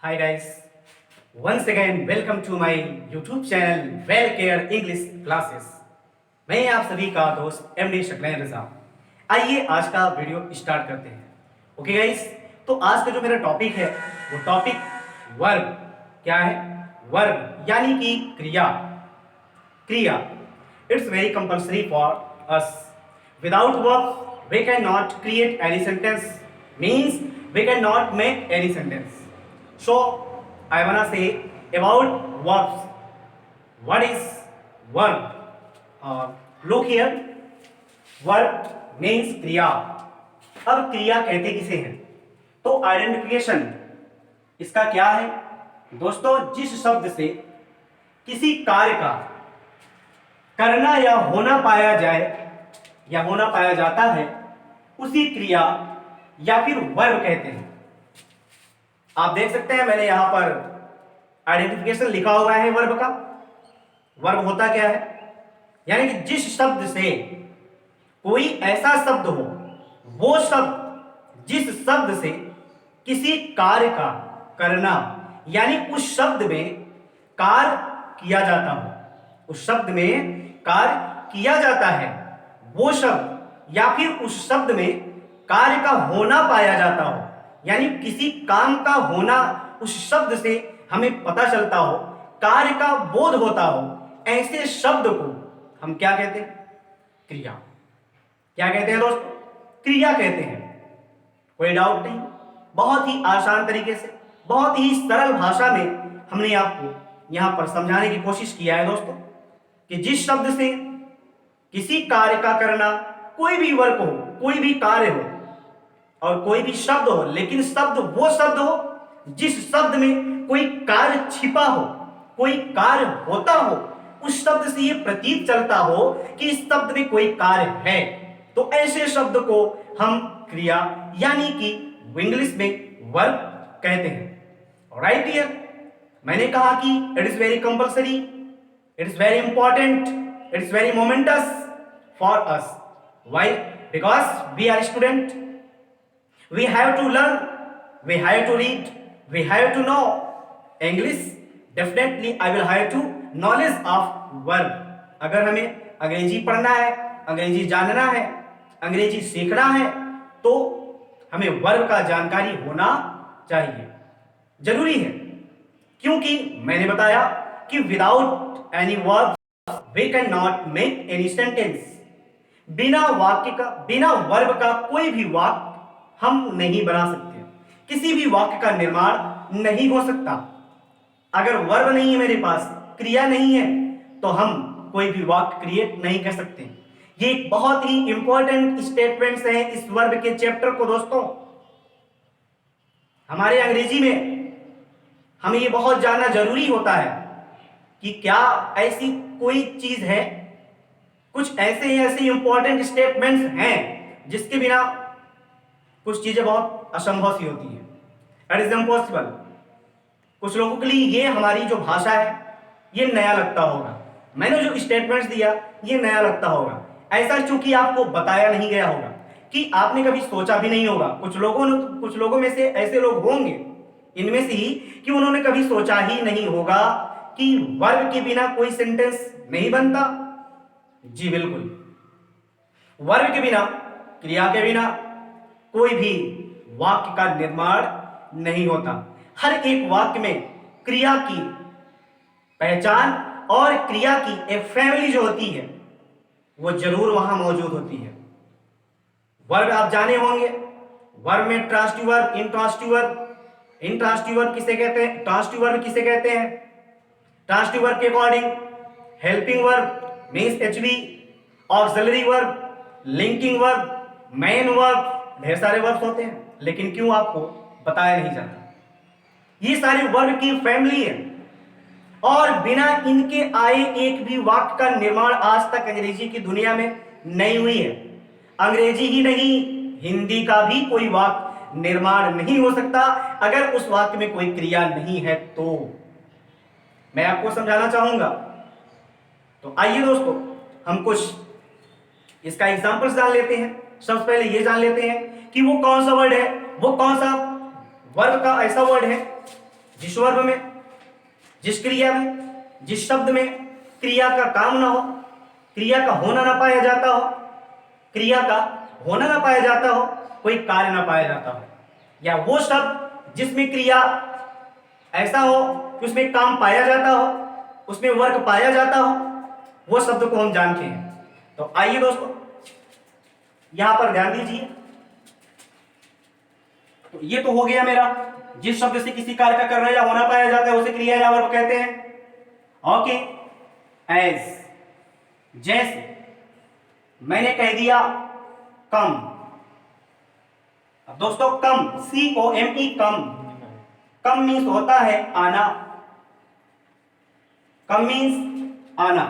Hi guys, once again welcome to my YouTube channel Well Care English Classes। मैं आप सभी का दोस्त एमडी शक्लैन रजा। आइए आज का वीडियो स्टार्ट करते हैं। ओके गाइस, तो आज का जो मेरा टॉपिक है वो टॉपिक वर्ब क्या है? वर्ब यानी कि क्रिया। क्रिया it's very compulsory for us. Without verb we can not create any sentence, means we can not make any sentence. So I wanna say about verbs. What is verb? Look here. Verb means क्रिया। अब क्रिया कहते किसे हैं? तो identification इसका क्या है दोस्तों? जिस शब्द से किसी कार्य का करना या होना पाया जाए या होना पाया जाता है उसी क्रिया या फिर वर्ब कहते हैं। आप देख सकते हैं मैंने यहां पर आइडेंटिफिकेशन लिखा हुआ है वर्ब का। वर्ब होता क्या है? यानी कि जिस शब्द से कोई ऐसा शब्द हो, वो शब्द जिस शब्द से किसी कार्य का करना यानी उस शब्द में कार्य किया जाता हो, उस शब्द में कार्य किया जाता है, वो शब्द या फिर उस शब्द में कार्य का होना पाया जाता हो, यानी किसी काम का होना उस शब्द से हमें पता चलता हो, कार्य का बोध होता हो, ऐसे शब्द को हम क्या कहते हैं? क्रिया। क्या कहते हैं दोस्तों? क्रिया कहते हैं। कोई डाउट नहीं, बहुत ही आसान तरीके से, बहुत ही सरल भाषा में हमने आपको यहां पर समझाने की कोशिश किया है दोस्तों कि जिस शब्द से किसी कार्य का करना, कोई भी वर्क हो, कोई भी कार्य हो और कोई भी शब्द हो, लेकिन शब्द वो शब्द हो जिस शब्द में कोई कार्य छिपा हो, कोई कार्य होता हो, उस शब्द से ये प्रतीत चलता हो कि इस शब्द में कोई कार्य है, तो ऐसे शब्द को हम क्रिया यानी कि इंग्लिश में वर्ब कहते हैं। राइट हियर मैंने कहा कि it is very compulsory, it is very important, it is very momentous for us. Why? Because we are student, we have to learn, we have to read, we have to know English. Definitely I will have to knowledge of verb. अगर हमें अंग्रेजी पढ़ना है, अंग्रेजी जानना है, अंग्रेजी सीखना है, तो हमें वर्ब का जानकारी होना चाहिए, जरूरी है। क्योंकि मैंने बताया कि without any verb we can not make any sentence. बिना वाक्य का, बिना वर्ब का कोई भी वाक्य हम नहीं बना सकते, किसी भी वाक्य का निर्माण नहीं हो सकता। अगर वर्ब नहीं है मेरे पास, क्रिया नहीं है, तो हम कोई भी वाक्य क्रिएट नहीं कर सकते। ये एक बहुत ही इंपॉर्टेंट स्टेटमेंट्स हैं इस वर्ब के चैप्टर को दोस्तों। हमारे अंग्रेजी में हमें ये बहुत जानना जरूरी होता है कि क्या ऐसी कोई चीज है, कुछ ऐसे इंपॉर्टेंट स्टेटमेंट्स हैं जिसके बिना कुछ चीजें बहुत असंभव सी होती है। It is impossible. कुछ लोगों के लिए ये हमारी जो भाषा है ये नया लगता होगा, मैंने जो स्टेटमेंट्स दिया ये नया लगता होगा। ऐसा चूंकि आपको बताया नहीं गया होगा कि आपने कभी सोचा भी नहीं होगा। कुछ लोगों में से ऐसे लोग होंगे इनमें से ही कि उन्होंने कभी सोचा ही नहीं होगा कि वर्ब के बिना कोई सेंटेंस नहीं बनता। जी बिल्कुल, वर्ब के बिना, क्रिया के बिना कोई भी वाक्य का निर्माण नहीं होता। हर एक वाक्य में क्रिया की पहचान और क्रिया की एक फैमिली जो होती है वो जरूर वहां मौजूद होती है। वर्ब आप जाने होंगे, वर्ब में transitive verb, intransitive verb. Intransitive verb किसे कहते हैं? ट्रांसिटिव वर्ब किसे कहते हैं? ट्रांसिटिव वर्ब के according helping verb means HV, auxiliary verb, linking verb, main verb, ढेर सारे वर्ब्स होते हैं, लेकिन क्यों आपको बताया नहीं जाता? ये सारे वर्ब की फैमिली है और बिना इनके आए एक भी वाक्य का निर्माण आज तक अंग्रेजी की दुनिया में नहीं हुई है। अंग्रेजी ही नहीं, हिंदी का भी कोई वाक्य निर्माण नहीं हो सकता अगर उस वाक्य में कोई क्रिया नहीं है। तो मैं आपको समझाना चाहूंगा। तो आइए दोस्तों हम कुछ इसका एग्जांपल्स जान लेते हैं। सबसे पहले ये जान लेते हैं कि वो कौन सा वर्ड है, वो कौन सा वर्ब का ऐसा वर्ड है जिस वर्ब में, जिस क्रिया में, जिस शब्द में क्रिया का काम ना हो, क्रिया का होना ना पाया जाता हो, क्रिया का होना ना पाया जाता हो, कोई कार्य ना पाया जाता हो, या वो शब्द जिसमें क्रिया ऐसा हो कि उसमें काम पाया जाता हो, उसमें वर्ग पाया जाता हो, वो शब्द को हम जानते हैं। तो आइए दोस्तों यहां पर ध्यान दीजिए। तो ये तो हो गया मेरा, जिस शब्द से किसी कार्य का करना या होना पाया जाता है उसे क्रिया या वर्ब कहते हैं। ओके, एज, जैसे मैंने कह दिया कम। अब दोस्तों कम, COME, कम, कम मीन्स होता है आना, कम मीन्स आना।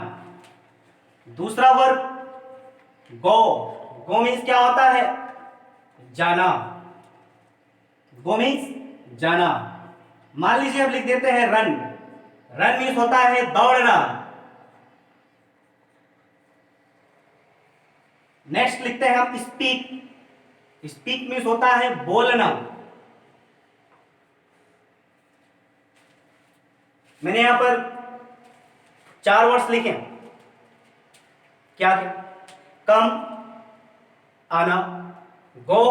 दूसरा वर्ब गो, गो मीन्स क्या होता है, जाना, गो मीन्स जाना। मान लीजिए अब लिख देते हैं रन, रन मीन्स होता है दौड़ना। नेक्स्ट लिखते हैं हम स्पीक, स्पीक मीन्स होता है बोलना। मैंने यहां पर 4 वर्ड्स लिखे, क्या क्या, कम आना, गो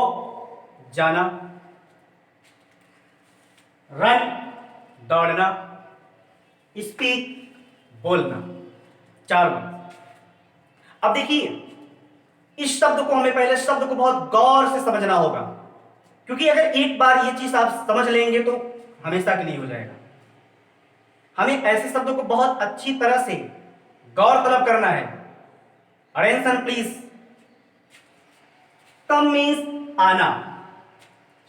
जाना, रन दौड़ना, स्पीक बोलना, 4 वर्ड। अब देखिए इस शब्द को हमें पहले शब्द को बहुत गौर से समझना होगा, क्योंकि अगर एक बार ये चीज आप समझ लेंगे तो हमेशा के लिए हो जाएगा। हमें ऐसे शब्दों को बहुत अच्छी तरह से गौर तलब करना है। Attention please. कम मीन्स आना,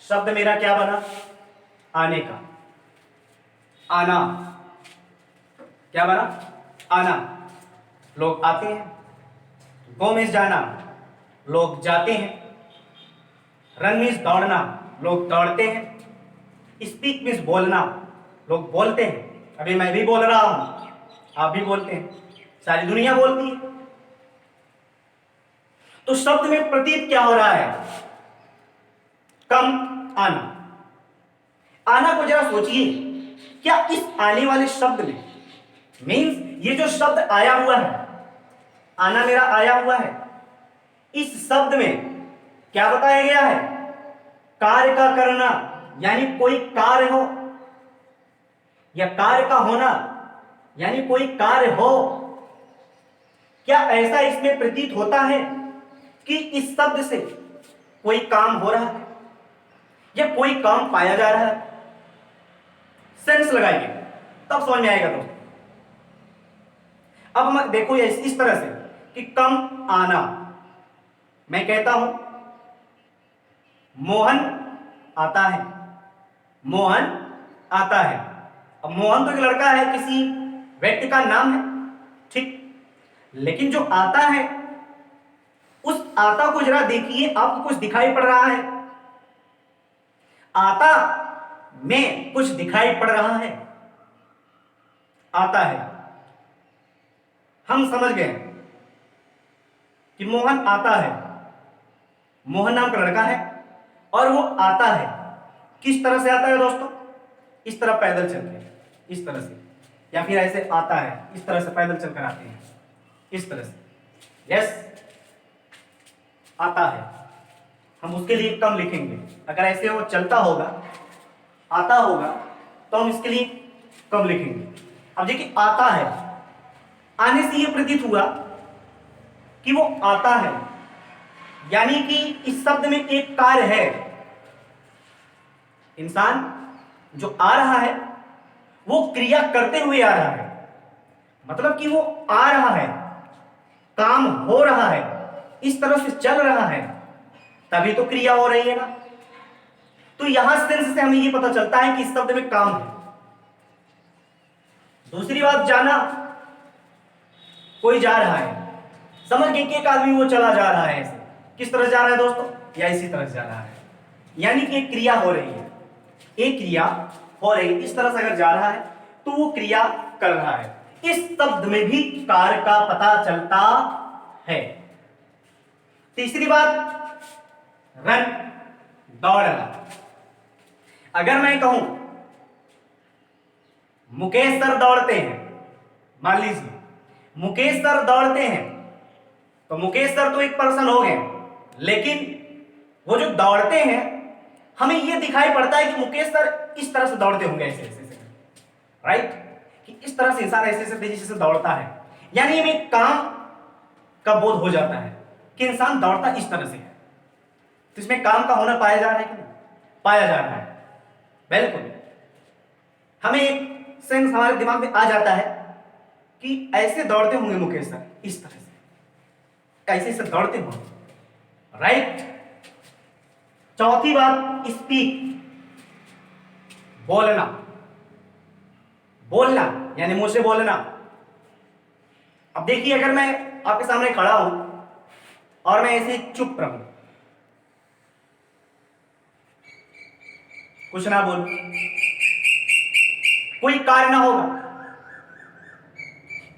शब्द मेरा क्या बना, आने का, आना, क्या बना, आना, लोग आते हैं। गो मीन्स जाना, लोग जाते हैं। रन मीन्स दौड़ना, लोग दौड़ते हैं। स्पीक मीन्स बोलना, लोग बोलते हैं। अभी मैं भी बोल रहा हूं, आप भी बोलते हैं, सारी दुनिया बोलती है। तो शब्द में प्रतीत क्या हो रहा है, कम आना। आना को जरा सोचिए, क्या इस आने वाले शब्द में मीन्स ये जो शब्द आया हुआ है, आना मेरा आया हुआ है, इस शब्द में क्या बताया गया है, कार्य का करना, यानी कोई कार्य हो, या कार्य का होना यानी कोई कार्य हो। क्या ऐसा इसमें प्रतीत होता है कि इस शब्द से कोई काम हो रहा है या कोई काम पाया जा रहा है? सेंस लगाइए तब समझ में आएगा दोस्तों। अब हम देखो ये इस तरह से कि कम आना, मैं कहता हूं मोहन आता है, मोहन आता है। अब मोहन तो एक लड़का है, किसी व्यक्ति का नाम है, ठीक, लेकिन जो आता है उस आता को जरा देखिए, आपको कुछ दिखाई पड़ रहा है? आता में कुछ दिखाई पड़ रहा है? आता है, हम समझ गए कि मोहन आता है, मोहन नाम का लड़का है और वो आता है। किस तरह से आता है दोस्तों? इस तरह पैदल चल के, इस तरह से, या फिर ऐसे आता है, इस तरह से पैदल चलकर आते हैं, इस तरह से। यस, आता है, हम उसके लिए कम लिखेंगे। अगर ऐसे वो चलता होगा, आता होगा, तो हम इसके लिए कम लिखेंगे। अब देखिए आता है, आने से यह प्रतीत हुआ कि वो आता है, यानी कि इस शब्द में एक कार्य है। इंसान जो आ रहा है वो क्रिया करते हुए आ रहा है, मतलब कि वो आ रहा है, काम हो रहा है, इस तरह से चल रहा है, तभी तो क्रिया हो रही है ना। तो यहां सेंस से हमें ये पता चलता है कि इस शब्द में काम है। दूसरी बात, जाना, कोई जा रहा है, समझ गए कि एक आदमी वो चला जा रहा है, ऐसे किस तरह जा रहा है दोस्तों, या इसी तरह जा रहा है, यानी कि एक क्रिया हो रही है, एक क्रिया हो रही है। इस तरह से अगर जा रहा है तो वो क्रिया कर रहा है। इस शब्द में भी कार्य का पता चलता है। तीसरी बात, रन, दौड़ना। अगर मैं कहूं मुकेश सर दौड़ते हैं, मान लीजिए मुकेश सर दौड़ते हैं, तो मुकेश सर तो एक पर्सन हो गए, लेकिन वो जो दौड़ते हैं हमें ये दिखाई पड़ता है कि मुकेश सर इस तरह से दौड़ते होंगे, ऐसे ऐसे से, राइट, कि इस तरह से इंसान ऐसे ऐसे तेजी से दौड़ता है, यानी हमें काम का बोध हो जाता है कि इंसान दौड़ता इस तरह से है। तो इसमें काम का होना पाया जा रहा है कि नहीं? पाया जा रहा है, बिल्कुल। हमें एक सेंस हमारे दिमाग में आ जाता है कि ऐसे दौड़ते होंगे मुकेश सर, इस तरह से, कैसे से दौड़ते होंगे, राइट। चौथी बात, स्पीक, बोलना, बोलना यानी मुंह से बोलना। अब देखिए, अगर मैं आपके सामने खड़ा हूं और मैं ऐसे चुप रहूं, कुछ ना बोलूं, कोई कार्य ना होगा,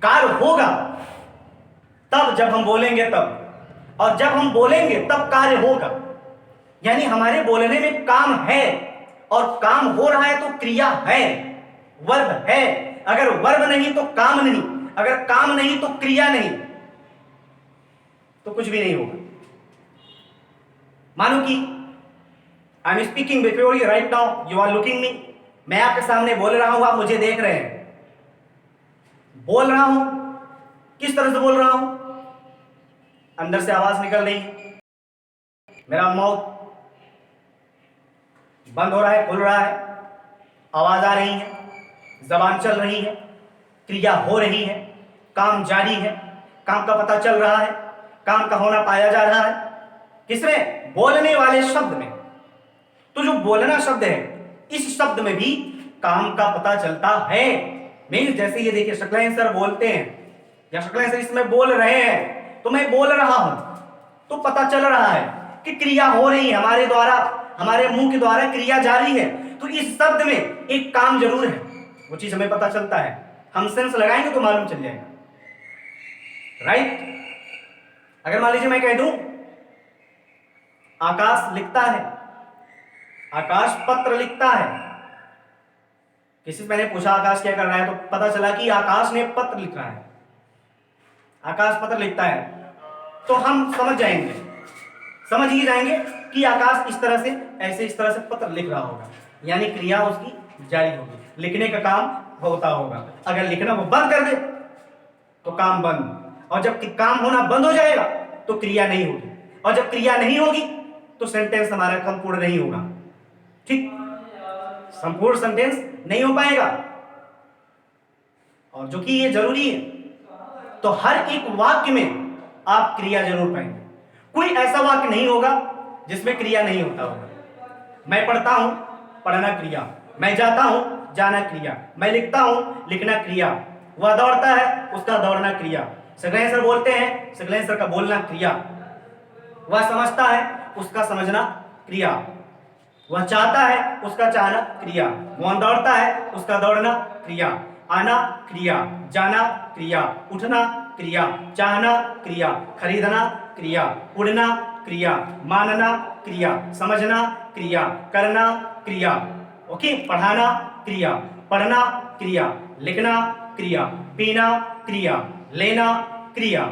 कार्य होगा तब जब हम बोलेंगे तब, और जब हम बोलेंगे तब कार्य होगा, यानी हमारे बोलने में काम है, और काम हो रहा है तो क्रिया है, वर्ब है। अगर वर्ब नहीं तो काम नहीं, अगर काम नहीं तो क्रिया नहीं, तो कुछ भी नहीं होगा। मानो कि I am speaking before you right now, you are looking me, मैं आपके सामने बोल रहा हूं, आप मुझे देख रहे हैं। बोल रहा हूं, किस तरह से बोल रहा हूं? अंदर से आवाज निकल रही है, मेरा माउथ बंद हो रहा है, खुल रहा है, आवाज आ रही है, जबान चल रही है, क्रिया हो रही है, काम जारी है, काम का पता चल रहा है, काम का होना पाया जा रहा है। किसमें? बोलने वाले शब्द में। तो जो बोलना शब्द है, इस शब्द में भी काम का पता चलता है। मीन्स जैसे ये देखिए, शकलाइन सर बोलते हैं या शकलाइन सर इसमें बोल रहे हैं, तो मैं बोल रहा हूं, तो पता चल रहा है कि क्रिया हो रही है हमारे द्वारा, हमारे मुंह के द्वारा क्रिया जारी है। तो इस शब्द में एक काम जरूर है, वो चीज हमें पता चलता है। हम सेंस लगाएंगे तो मालूम चल जाएगा, राइट। अगर मान लीजिए मैं कह दूं आकाश लिखता है, आकाश पत्र लिखता है, किसी से मैंने पूछा आकाश क्या कर रहा है, तो पता चला कि आकाश ने पत्र लिख रहा है, आकाश पत्र लिखता है, तो हम समझ जाएंगे, समझ ही जाएंगे कि आकाश इस तरह से, ऐसे इस तरह से पत्र लिख रहा होगा, यानी क्रिया उसकी जारी होगी, लिखने का काम होता होगा। अगर लिखना वो बंद कर दे तो काम बंद, और जब काम होना बंद हो जाएगा तो क्रिया नहीं होगी, और जब क्रिया नहीं होगी तो सेंटेंस हमारा संपूर्ण नहीं होगा, ठीक, संपूर्ण सेंटेंस नहीं हो पाएगा। और जो कि ये जरूरी है, तो हर एक वाक्य में आप क्रिया जरूर पाएंगे। कोई ऐसा वाक्य नहीं होगा जिसमें क्रिया नहीं होता होगा। मैं पढ़ता हूं, पढ़ना क्रिया, मैं जाता हूं, जाना क्रिया, मैं लिखता हूं, लिखना क्रिया, वह दौड़ता है, उसका दौड़ना क्रिया, सकलेन सर बोलते हैं, सकलेन सर का बोलना क्रिया, वह समझता है, उसका समझना क्रिया, वह चाहता है, उसका चाहना क्रिया, वह दौड़ता है, उसका दौड़ना क्रिया, आना क्रिया, जाना क्रिया, उठना क्रिया, चाहना क्रिया, खरीदना क्रिया, उड़ना क्रिया, मानना क्रिया, समझना क्रिया, करना क्रिया, ओके, पढ़ाना क्रिया, पढ़ना क्रिया, लिखना क्रिया, पीना क्रिया, लेना क्रिया,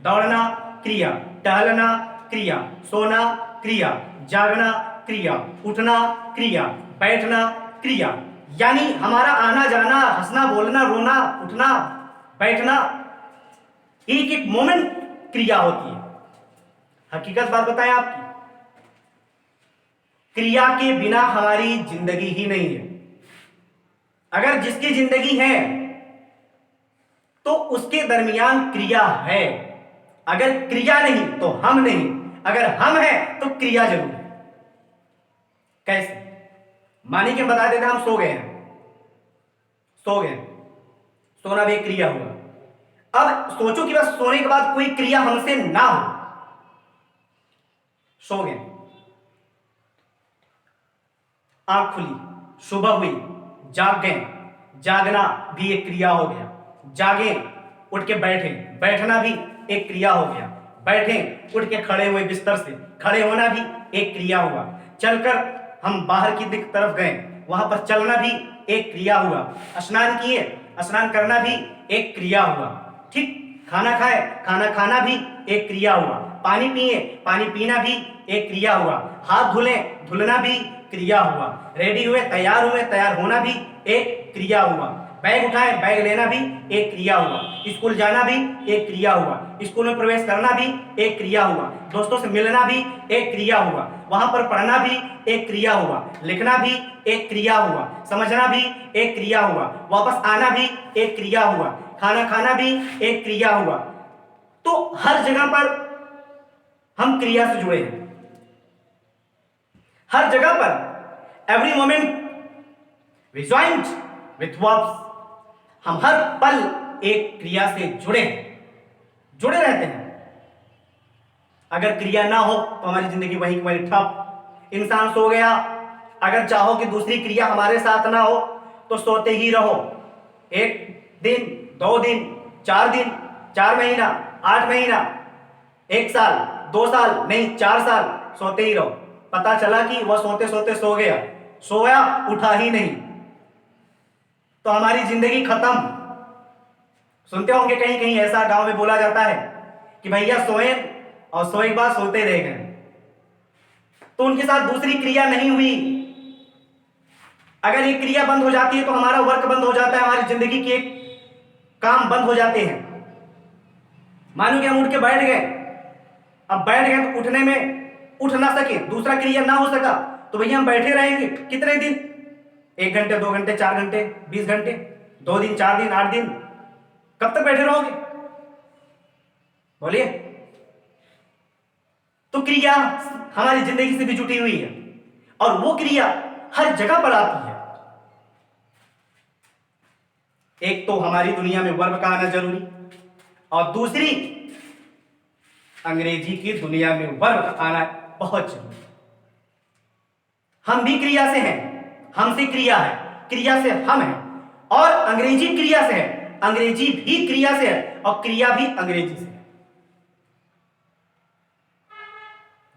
दौड़ना क्रिया, टहलना क्रिया, सोना क्रिया, जागना क्रिया, उठना क्रिया, बैठना क्रिया। यानी हमारा आना जाना, हंसना बोलना, रोना उठना बैठना, एक एक मोमेंट क्रिया होती है। हकीकत बात बताएं आपकी, क्रिया के बिना हमारी जिंदगी ही नहीं है। अगर जिसकी जिंदगी है तो उसके दरमियान क्रिया है, अगर क्रिया नहीं तो हम नहीं, अगर हम हैं तो क्रिया जरूर है। कैसे? मानी के बता देते हम सो गए हैं, सो गए, सोना भी एक क्रिया हुआ। अब सोचो कि बस सोने के बाद कोई क्रिया हमसे ना हो, सो गए, आंख खुली, सुबह हुई, जाग गए, जागना भी एक क्रिया हो गया, जागे उठ के बैठे, बैठना भी एक क्रिया हो गया, बैठे उठ के खड़े हुए बिस्तर से, खड़े होना भी एक क्रिया हुआ, चलकर हम बाहर की तरफ गए, वहां पर चलना भी एक क्रिया हुआ। स्नान किए, स्नान करना भी एक क्रिया हुआ। ठीक, खाना खाए, खाना खाना भी एक क्रिया हुआ। पानी पिए, पानी पीना भी एक क्रिया हुआ। हाथ धुले, धुलना भी क्रिया हुआ। रेडी हुए, तैयार होना भी एक क्रिया हुआ। बैग उठाए, बैग लेना भी एक क्रिया हुआ। स्कूल जाना भी एक क्रिया हुआ। स्कूल में प्रवेश करना भी एक क्रिया हुआ। दोस्तों से मिलना भी एक क्रिया हुआ। वहां पर पढ़ना भी एक क्रिया हुआ। लिखना भी एक क्रिया हुआ। समझना भी एक क्रिया हुआ। वापस आना भी एक क्रिया हुआ। खाना खाना भी एक क्रिया हुआ। तो हर जगह पर हम क्रिया से जुड़े हैं। हर जगह पर every moment we joint with verbs. हम हर पल एक क्रिया से जुड़े रहते हैं। अगर क्रिया ना हो तो हमारी जिंदगी वही की वही ठप। इंसान सो गया, अगर चाहो कि दूसरी क्रिया हमारे साथ ना हो तो सोते ही रहो। 1 दिन, 2 दिन, 4 दिन, 4 महीना, 8 महीना, 1 साल, 2 साल नहीं, 4 साल सोते ही रहो। पता चला कि वह सोते सोते सो गया, सोया उठा ही नहीं, तो हमारी जिंदगी खत्म। सुनते होंगे कहीं कहीं ऐसा गांव में बोला जाता है कि भैया सोए और सोए के बाद सोते रह गए, तो उनके साथ दूसरी क्रिया नहीं हुई। अगर एक क्रिया बंद हो जाती है तो हमारा वर्क बंद हो जाता है, हमारी जिंदगी के काम बंद हो जाते हैं। मानो कि हम उठ के बैठ गए, अब बैठ गए तो उठने में उठ ना सके, दूसरा क्रिया ना हो सका, तो भैया हम बैठे रहेंगे कितने दिन? 1 घंटे, 2 घंटे, 4 घंटे, 20 घंटे, 2 दिन, 4 दिन, 8 दिन, कब तक बैठे रहोगे? बोलिए। तो क्रिया हमारी जिंदगी से भी जुटी हुई है और वो क्रिया हर जगह पर आती है। एक तो हमारी दुनिया में वर्ब का आना जरूरी, और दूसरी अंग्रेजी की दुनिया में वर्ब का आना बहुत जरूरी। हम भी क्रिया से हैं, हमसे क्रिया है, क्रिया से हम हैं, और अंग्रेजी क्रिया से है, अंग्रेजी भी क्रिया से है, और क्रिया भी अंग्रेजी से है।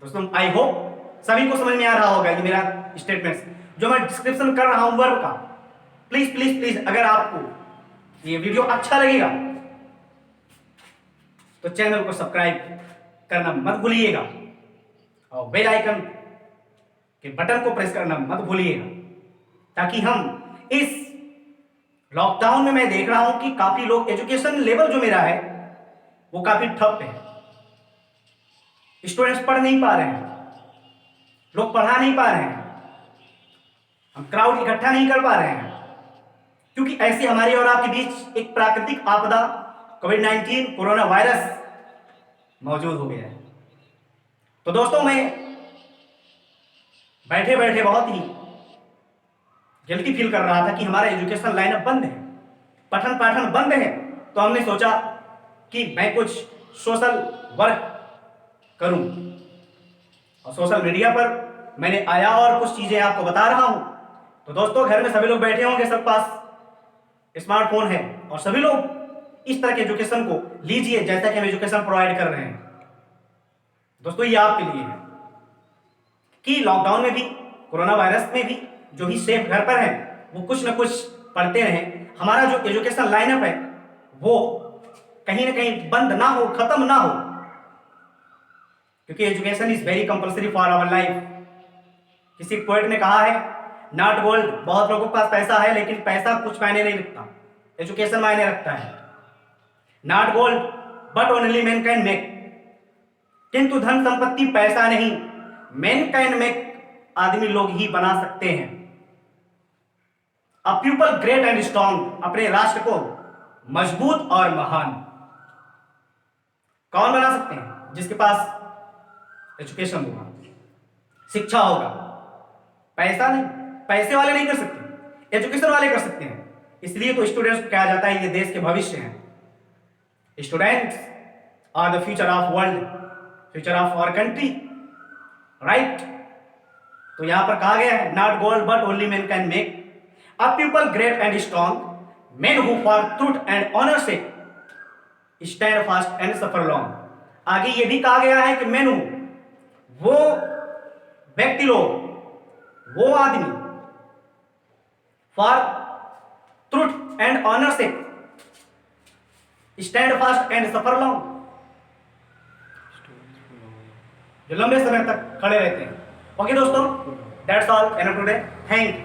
दोस्तों आई होप सभी को समझ में आ रहा होगा ये मेरा स्टेटमेंट्स जो मैं डिस्क्रिप्शन कर रहा हूं वर्ब का। प्लीज प्लीज प्लीज, अगर आपको ये वीडियो अच्छा लगेगा तो चैनल को सब्सक्राइब करना मत भूलिएगा और बेल आइकन के बटन को प्रेस करना मत भूलिएगा, ताकि हम इस लॉकडाउन में मैं देख रहा हूं कि काफी लोग, एजुकेशन लेवल जो मेरा है वो काफी ठप है। स्टूडेंट्स पढ़ नहीं पा रहे हैं, लोग पढ़ा नहीं पा रहे हैं, हम क्राउड इकट्ठा नहीं कर पा रहे हैं, क्योंकि ऐसे हमारे और आपके बीच एक प्राकृतिक आपदा कोविड-19 कोरोना वायरस मौजूद हो गया है। तो दोस्तों मैं बैठे बैठे बहुत ही गिल्टी फील कर रहा था कि हमारा एजुकेशन लाइनअप बंद है, पठन पाठन बंद है। तो हमने सोचा कि मैं कुछ सोशल वर्क करूं, और सोशल मीडिया पर मैंने आया और कुछ चीजें आपको बता रहा हूं। तो दोस्तों घर में सभी लोग बैठे होंगे, सब पास स्मार्टफोन है, और सभी लोग इस तरह के एजुकेशन को लीजिए जैसा कि हम एजुकेशन प्रोवाइड कर रहे हैं। दोस्तों ये आपके लिए है कि लॉकडाउन में भी, कोरोना वायरस में भी जो भी सेफ घर पर है वो कुछ ना कुछ पढ़ते रहें। हमारा जो एजुकेशन लाइनअप है वो कहीं ना कहीं बंद ना हो, खत्म ना हो, क्योंकि education is very compulsory for our life. किसी पोएट ने कहा है, नॉट गोल्ड, बहुत लोगों के पास पैसा है लेकिन पैसा कुछ मायने नहीं रखता, एजुकेशन मायने रखता है। Not gold but only man can make, किंतु धन संपत्ति पैसा नहीं, मैन कैन मेक, आदमी लोग ही बना सकते हैं। अ पीपल ग्रेट एंड स्ट्रॉन्ग, अपने राष्ट्र को मजबूत और महान कौन बना सकते हैं? जिसके पास एजुकेशन होगा, शिक्षा होगा। पैसा नहीं, पैसे वाले नहीं कर सकते, एजुकेशन वाले कर सकते हैं। इसलिए तो स्टूडेंट्स को कहा जाता है ये देश के भविष्य हैं। Students are the future of world, future of our country, right. तो यहां पर कहा गया है, not gold but only man can make, a people great and strong, men who for truth and honor sake stand fast and suffer long। आगे ये भी कहा गया है कि men who, वो व्यक्ति लोग, वो आदमी, for and ownership, stand fast and suffer long, जो लंबे समय तक खड़े रहते हैं। ओके दोस्तों, that's all and today, thank you.